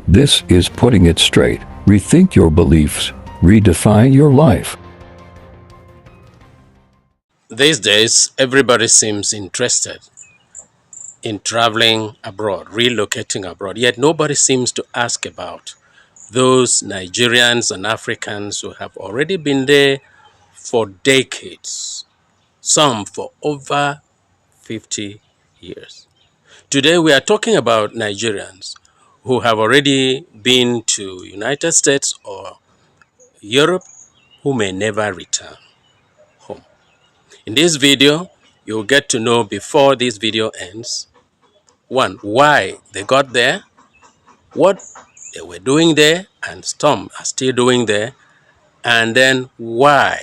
This is Putting It Straight. Rethink your beliefs. Redefine your life. These days, everybody seems interested in traveling abroad, relocating abroad, yet nobody seems to ask about those Nigerians and Africans who have already been there for decades, some for over 50 years. Today, we are talking about Nigerians who have already been to United States or Europe who may never return home. In this video, you'll get to know before this video ends, one, why they got there, what they were doing there, and some are still doing there, and then why.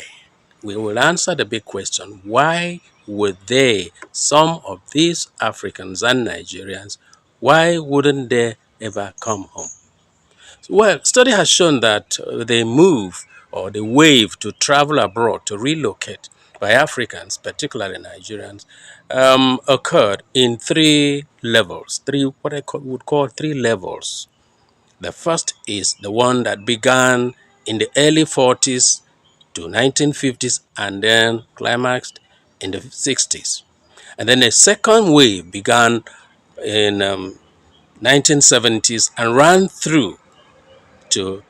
We will answer the big question, why would they, some of these Africans and Nigerians, why wouldn't they ever come home? Well, study has shown that the move or the wave to travel abroad, to relocate by Africans, particularly Nigerians, occurred in three levels, what I would call three levels. The first is the one that began in the early 40s to 1950s and then climaxed in the 60s. And then a second wave began in 1970s and ran through to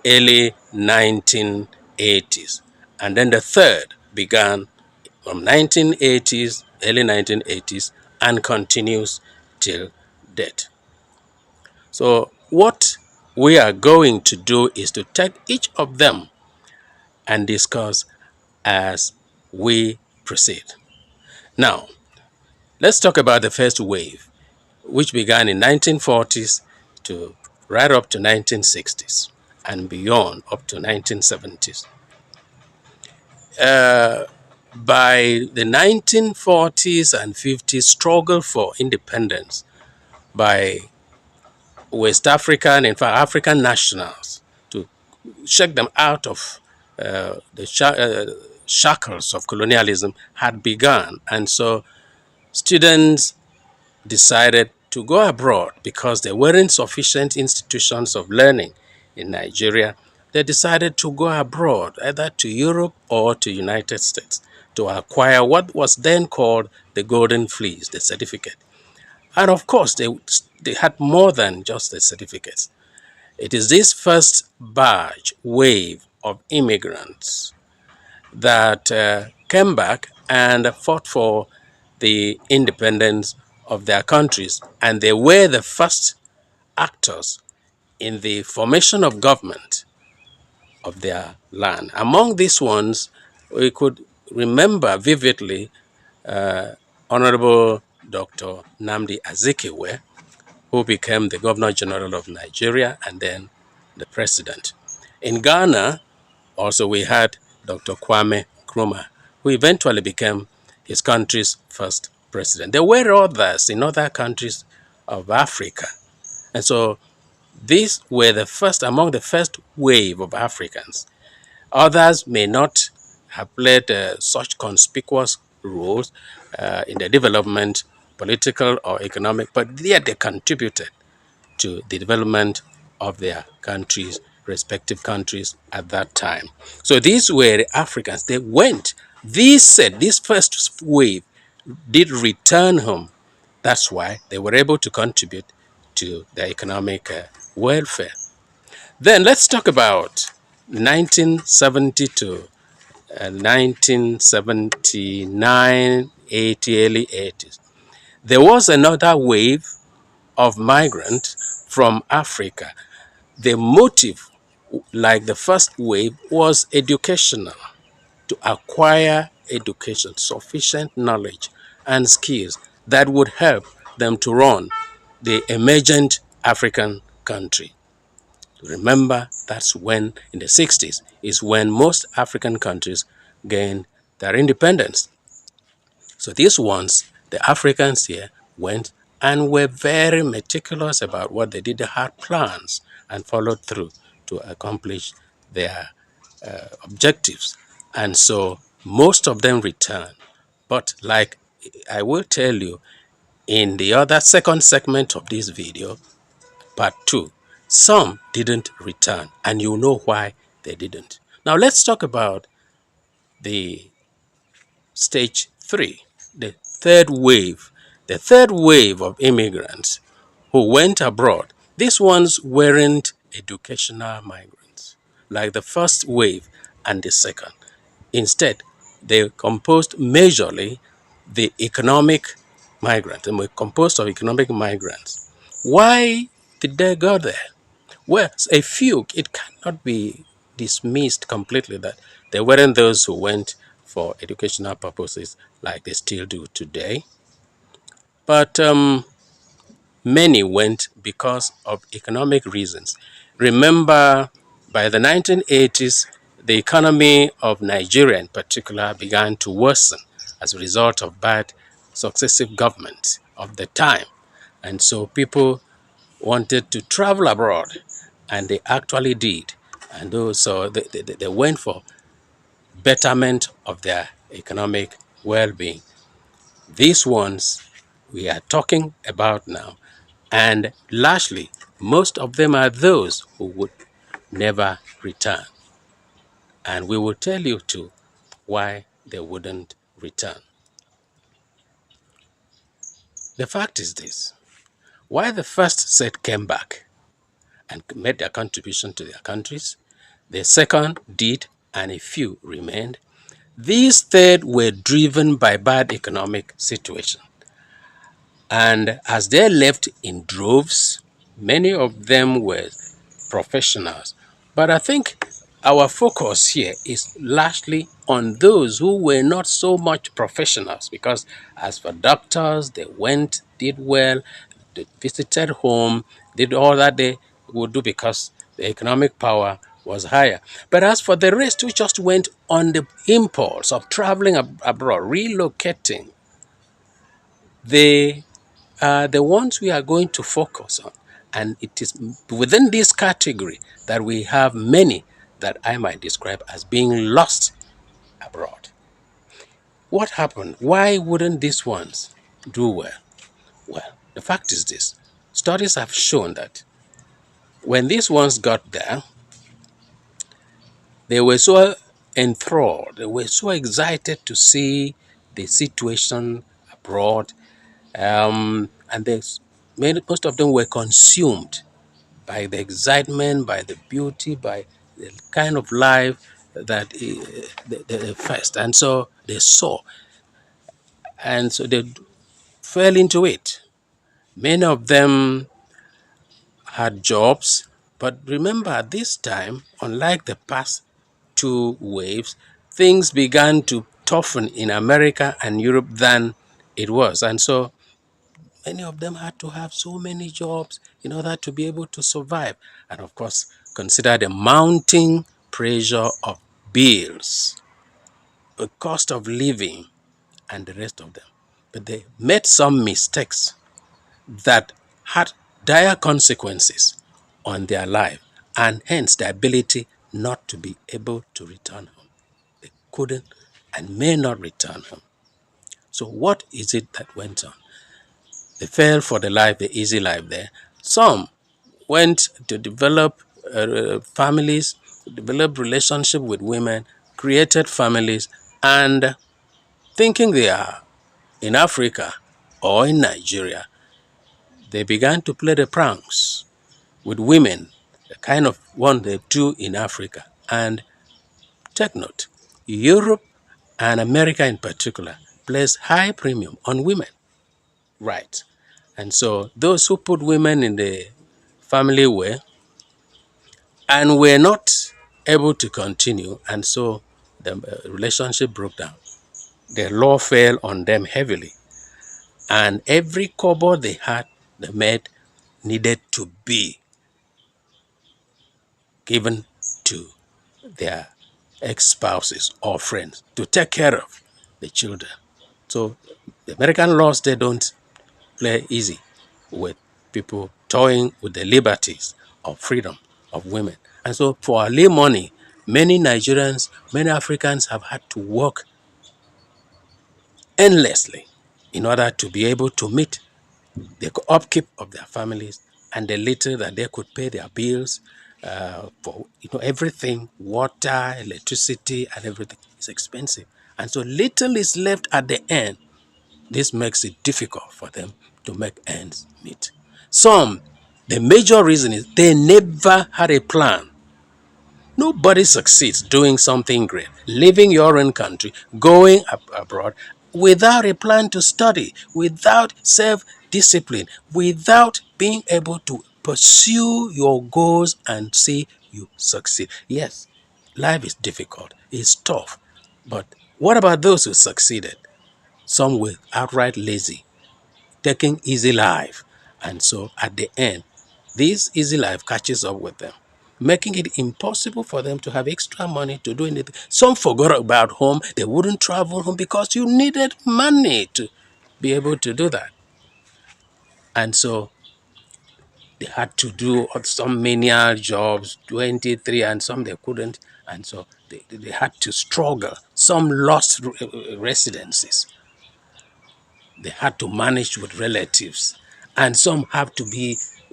early 1980s. And then the third began from 1980s, early 1980s, and continues till date. So what we are going to do is to take each of them and discuss as we proceed. Now, let's talk about the first wave, which began in 1940s to right up to 1960s and beyond up to 1970s. By the 1940s and 50s, struggle for independence by West African, in fact, African nationals to shake them out of the shackles of colonialism had begun. And so students decided to go abroad because there weren't sufficient institutions of learning in Nigeria. They decided to go abroad, either to Europe or to United States, to acquire what was then called the Golden Fleece, the certificate. And of course, they had more than just the certificates. It is this first batch wave of immigrants that came back and fought for the independence of their countries. And they were the first actors in the formation of government of their land. Among these ones, we could remember vividly Honorable Dr. Nnamdi Azikiwe, who became the Governor General of Nigeria and then the President. In Ghana, also we had Dr. Kwame Nkrumah, who eventually became his country's first president. There were others in other countries of Africa. And so these were the first, among the first wave of Africans. Others may not have played such conspicuous roles in the development, political or economic, but yet they contributed to the development of their countries, respective countries at that time. So these were the Africans. They went. This first wave did return home. That's why they were able to contribute to their economic welfare. Then let's talk about 1970 to 1979, 80, early 80s. There was another wave of migrants from Africa. The motive, like the first wave, was educational, to acquire education, sufficient knowledge and skills that would help them to run the emergent African country. Remember, that's when, in the 60s, is when most African countries gained their independence. So these ones, the Africans here, went and were very meticulous about what they did. They had plans and followed through to accomplish their objectives. And so most of them returned. But like I will tell you in the other second segment of this video, part 2, some didn't return, and you know why they didn't. Now let's talk about the stage 3, the third wave. The third wave of immigrants who went abroad. These ones weren't educational migrants like the first wave and the second. Instead, they composed majorly the economic migrants. They were composed of economic migrants. Why did they go there? Well, a few, it cannot be dismissed completely that there weren't those who went for educational purposes like they still do today. But many went because of economic reasons. Remember, by the 1980s, the economy of Nigeria in particular began to worsen as a result of bad successive governments of the time. And so people wanted to travel abroad, and they actually did. And so they went for betterment of their economic well-being. These ones we are talking about now, and largely, most of them are those who would never return. And we will tell you too why they wouldn't return. The fact is this: while the first set came back and made their contribution to their countries, the second did, and a few remained. These third were driven by bad economic situation. And as they left in droves, many of them were professionals. But I think our focus here is largely on those who were not so much professionals, because as for doctors, they went, did well, they visited home, did all that they would do because the economic power was higher. But as for the rest who just went on the impulse of traveling abroad, relocating, they are the ones we are going to focus on. And it is within this category that we have many that I might describe as being lost abroad. What happened? Why wouldn't these ones do well? Well, the fact is this. Studies have shown that when these ones got there, they were so enthralled, they were so excited to see the situation abroad, and most of them were consumed by the excitement, by the beauty, by the kind of life that they faced. And so they saw, and so they fell into it. Many of them had jobs, but remember at this time, unlike the past two waves, things began to toughen in America and Europe than it was. And so many of them had to have so many jobs in order to be able to survive. And of course, consider the mounting pressure of bills, the cost of living, and the rest of them. But they made some mistakes that had dire consequences on their life, and hence the ability not to be able to return home. They couldn't and may not return home. So what is it that went on? They fell for the easy life there. Some went to develop families, develop relationship with women, created families, and thinking they are in Africa or in Nigeria, they began to play the pranks with women, the kind of one they do in Africa. And take note, Europe and America in particular place high premium on women. Right. And so those who put women in the family way and were not able to continue, and so the relationship broke down. The law fell on them heavily, and every kobo they had, the maid needed to be given to their ex-spouses or friends to take care of the children. So the American laws, they don't play easy with people toying with the liberties of freedom of women. And so for early money, many Nigerians, many Africans have had to work endlessly in order to be able to meet the upkeep of their families and the little that they could pay their bills for, everything, water, electricity, and everything is expensive. And so little is left at the end. This makes it difficult for them to make ends meet. Some, the major reason is they never had a plan. Nobody succeeds doing something great, leaving your own country, going abroad without a plan to study, without self-discipline, without being able to pursue your goals and see you succeed. Yes, life is difficult, it's tough, but what about those who succeeded? Some were outright lazy, taking easy life. And so at the end, this easy life catches up with them, making it impossible for them to have extra money to do anything. Some forgot about home. They wouldn't travel home because you needed money to be able to do that. And so they had to do some menial jobs, 23, and some they couldn't. And so they had to struggle. Some lost residencies. They had to manage with relatives, and some have to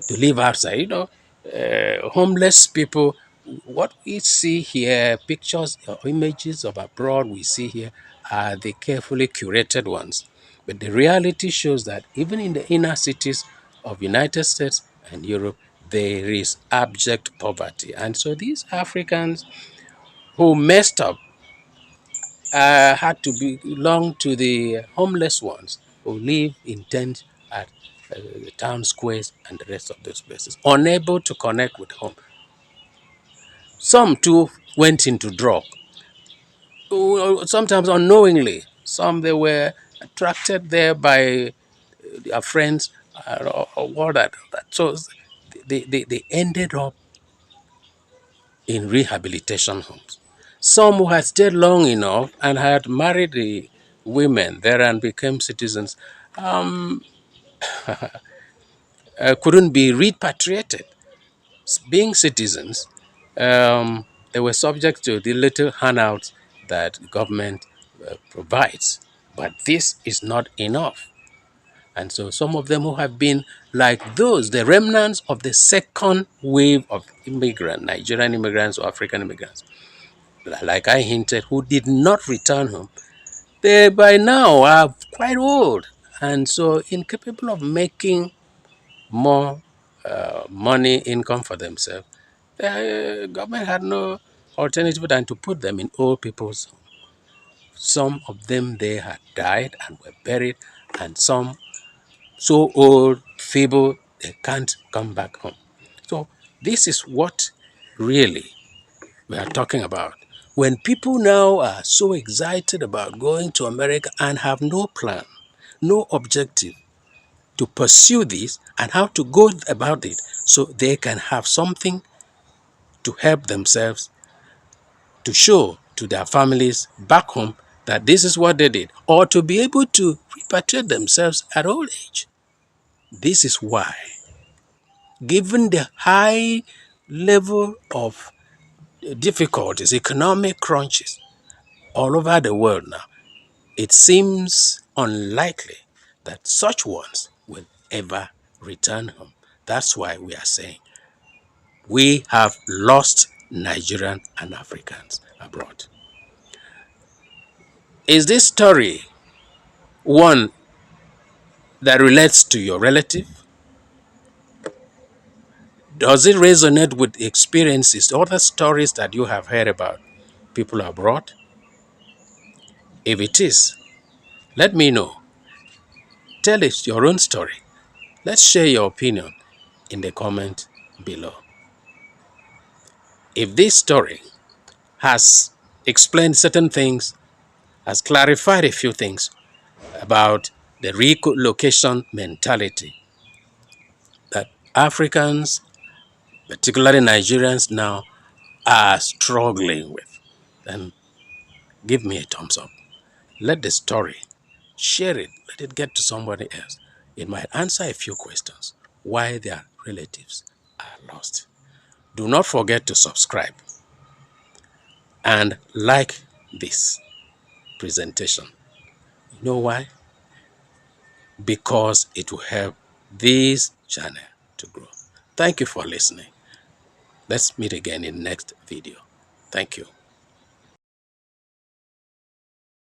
live outside. Homeless people. What we see here, pictures or images of abroad, we see here are the carefully curated ones. But the reality shows that even in the inner cities of United States and Europe, there is abject poverty. And so these Africans who messed up had to belong to the homeless ones who live in tents at the town squares and the rest of those places, unable to connect with home. Some too went into drug, sometimes unknowingly. Some they were attracted there by their friends or what that. So they ended up in rehabilitation homes. Some who had stayed long enough and had married the women there and became citizens couldn't be repatriated. Being citizens, they were subject to the little handouts that government provides. But this is not enough. And so some of them who have been like those, the remnants of the second wave of Nigerian immigrants or African immigrants, like I hinted, who did not return home, they by now are quite old and so incapable of making more money income for themselves. The government had no alternative than to put them in old people's home. Some of them they had died and were buried, and some so old, feeble, they can't come back home. So this is what really we are talking about. When people now are so excited about going to America and have no plan, no objective to pursue this and how to go about it so they can have something to help themselves, to show to their families back home that this is what they did, or to be able to repatriate themselves at old age. This is why, given the high level of difficulties, economic crunches all over the world now, it seems unlikely that such ones will ever return home. That's why we are saying we have lost Nigerian and Africans abroad. Is this story one that relates to your relative? Does it resonate with experiences, other stories that you have heard about people abroad? If it is, let me know. Tell us your own story. Let's share your opinion in the comment below. If this story has explained certain things, has clarified a few things about the relocation mentality that Africans, particularly Nigerians now, are struggling with, then give me a thumbs up. Let the story, share it, let it get to somebody else. It might answer a few questions why their relatives are lost. Do not forget to subscribe and like this presentation. You know why? Because it will help this channel to grow. Thank you for listening. Let's meet again in next video. Thank you.